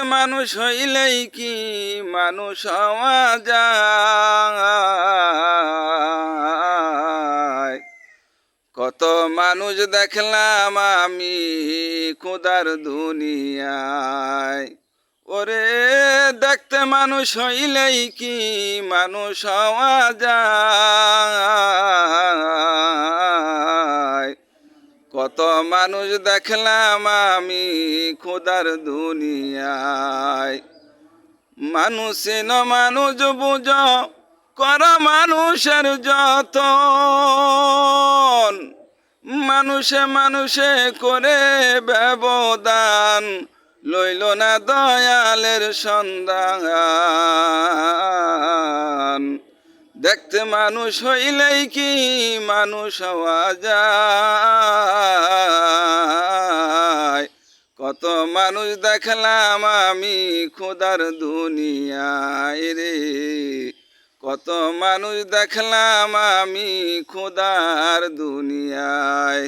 মানুষ হইলেই কি মানুষ হওয়া যায়। কত মানুষ দেখলাম আমি খোদার দুনিয়ায়। ওরে দেখতে মানুষ হইলেই কি মানুষ হওয়া যায়। কত মানুষ দেখলাম আমি খোদার দুনিয়ায়। মানুষ ন মানুষ বুঝ কর মানুষের যতন, মানুষে মানুষে করে ব্যবধান, লইল না দয়ালের সন্ধান। দেখতে মানুষ হইলেই কি মানুষ হওয়া যায়। কত মানুষ দেখলাম আমি খোদার দুনিয়ায় রে। কত মানুষ দেখলাম আমি খোদার দুনিয়ায়।